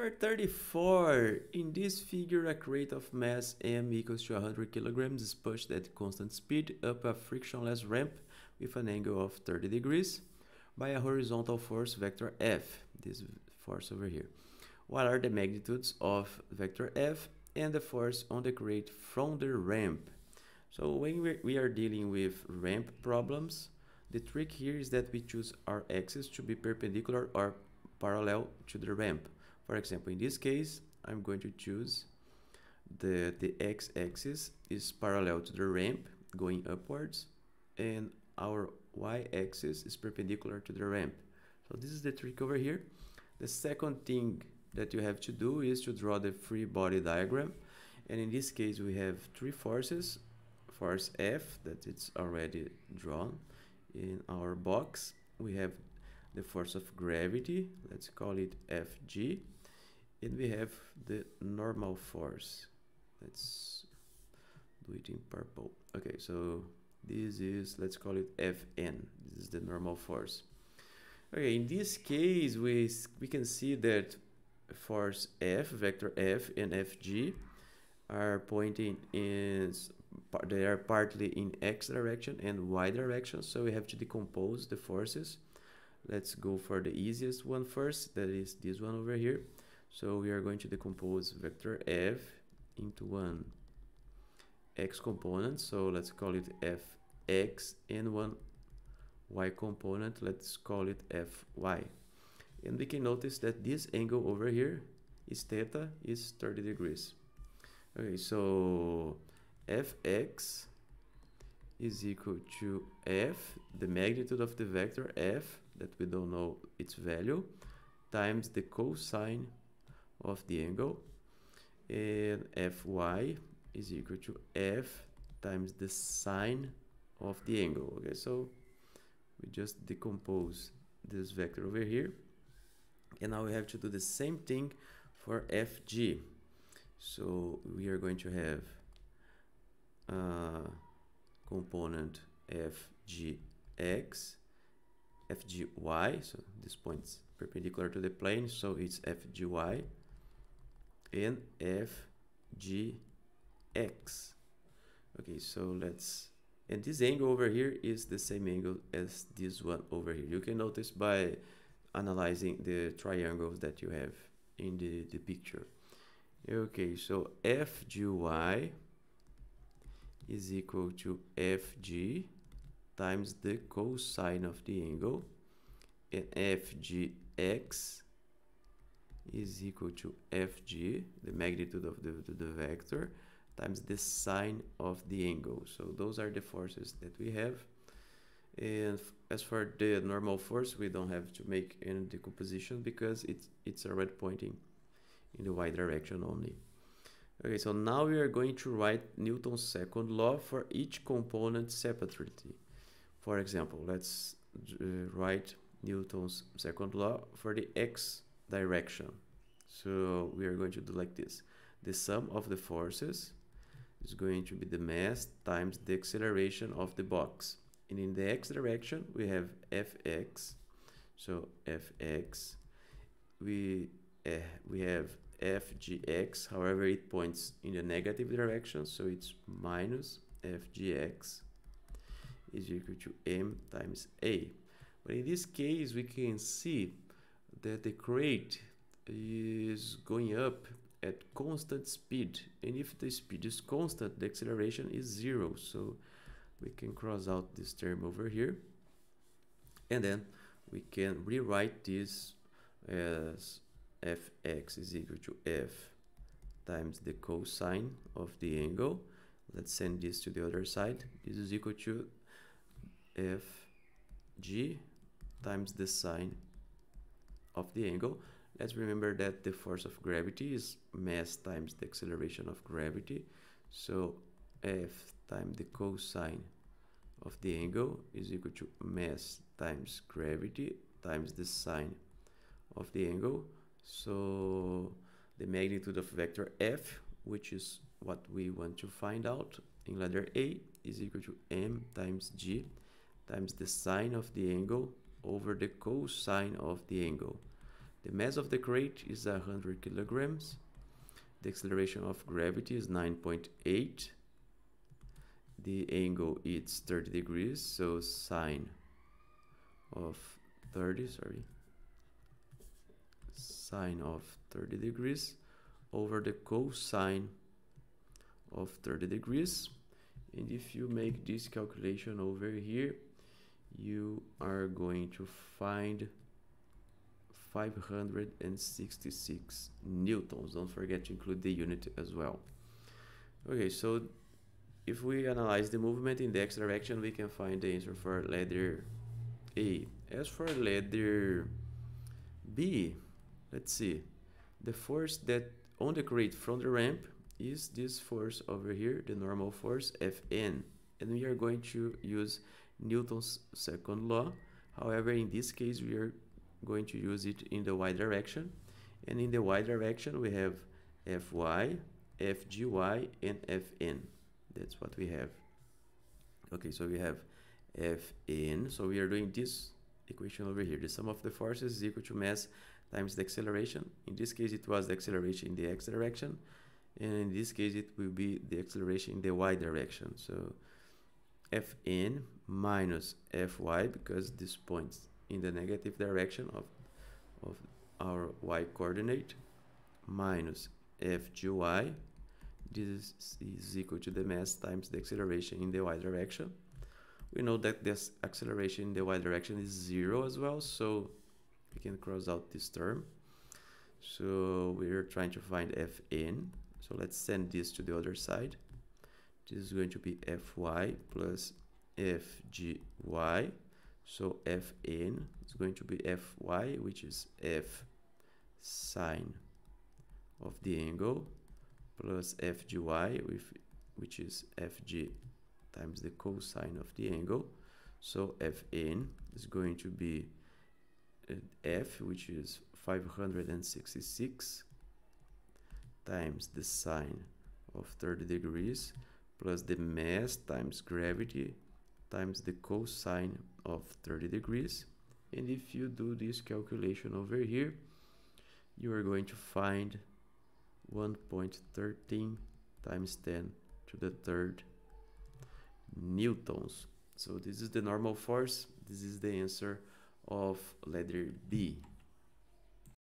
Number 34. In this figure, a crate of mass m equals to 100 kilograms is pushed at constant speed up a frictionless ramp with an angle of 30 degrees by a horizontal force vector F, this force over here. What are the magnitudes of vector F and the force on the crate from the ramp? So when we are dealing with ramp problems, the trick here is that we choose our axis to be perpendicular or parallel to the ramp. For example, in this case, I'm going to choose the x-axis is parallel to the ramp going upwards, and our y-axis is perpendicular to the ramp. So this is the trick over here. The second thing that you have to do is to draw the free body diagram. And in this case, we have three forces. Force F, that it's already drawn in our box. We have the force of gravity, let's call it Fg. And we have the normal force. Let's do it in purple. Okay, so this is, let's call it Fn. This is the normal force. Okay, in this case, we can see that force F, vector F and Fg are pointing in, they are partly in x direction and y direction, so we have to decompose the forces. Let's go for the easiest one first, that is this one over here. So we are going to decompose vector F into one x component, so let's call it Fx, and one y component, let's call it Fy. And we can notice that this angle over here is theta, is 30 degrees. Okay, so Fx is equal to F, the magnitude of the vector F, that we don't know its value, times the cosine of the angle, and Fy is equal to F times the sine of the angle. Okay, so we just decompose this vector over here, and now we have to do the same thing for Fg. So we are going to have component Fgx, Fgy, so this point's perpendicular to the plane, so it's Fgy, and Fgx. Okay, so let's, and this angle over here is the same angle as this one over here. You can notice by analyzing the triangles that you have in the picture. Okay, so Fgy is equal to Fg times the cosine of the angle, and Fgx is equal to Fg, the magnitude of the vector, times the sine of the angle. So those are the forces that we have. And as for the normal force, we don't have to make any decomposition because it's already pointing in the y direction only. Okay, so now we are going to write Newton's second law for each component separately. For example, let's write Newton's second law for the x direction. So we are going to do like this. The sum of the forces is going to be the mass times the acceleration of the box. And in the x direction, we have Fx. So Fx, we have Fgx, however it points in the negative direction, so it's minus Fgx is equal to m times a. But in this case, we can see that the crate is going up at constant speed, and if the speed is constant, the acceleration is 0, so we can cross out this term over here, and then we can rewrite this as Fx is equal to F times the cosine of the angle. Let's send this to the other side. This is equal to Fg times the sine of the angle. Let's remember that the force of gravity is mass times the acceleration of gravity. So F times the cosine of the angle is equal to mass times gravity times the sine of the angle. So the magnitude of vector F, which is what we want to find out in letter A, is equal to m times g times the sine of the angle over the cosine of the angle. The mass of the crate is 100 kilograms. The acceleration of gravity is 9.8. The angle is 30 degrees, so sine of 30, sine of 30 degrees over the cosine of 30 degrees. And if you make this calculation over here, you are going to find 566 newtons. Don't forget to include the unit as well. Okay, so if we analyze the movement in the x direction, we can find the answer for letter A. As for letter B, let's see. The force that on the crate from the ramp is this force over here, the normal force, Fn. And we are going to use Newton's second law. However, in this case, we are going to use it in the y direction. And in the y direction, we have Fy, Fgy, and Fn. That's what we have. Okay, so we have Fn. So we are doing this equation over here. The sum of the forces is equal to mass times the acceleration. In this case, it was the acceleration in the x direction. And in this case, it will be the acceleration in the y direction. So Fn minus Fy, because this points in the negative direction of our y coordinate, minus Fgy. This is equal to the mass times the acceleration in the y direction. We know that this acceleration in the y direction is 0 as well, so we can cross out this term. So we're trying to find Fn. So let's send this to the other side. This is going to be Fy plus Fgy. So Fn is going to be Fy, which is F sine of the angle, plus Fgy, which is Fg times the cosine of the angle. So Fn is going to be F, which is 566, times the sine of 30 degrees, plus the mass times gravity times the cosine of 30 degrees. And if you do this calculation over here, you are going to find 1.13 times 10 to the third newtons. So this is the normal force. This is the answer of letter B.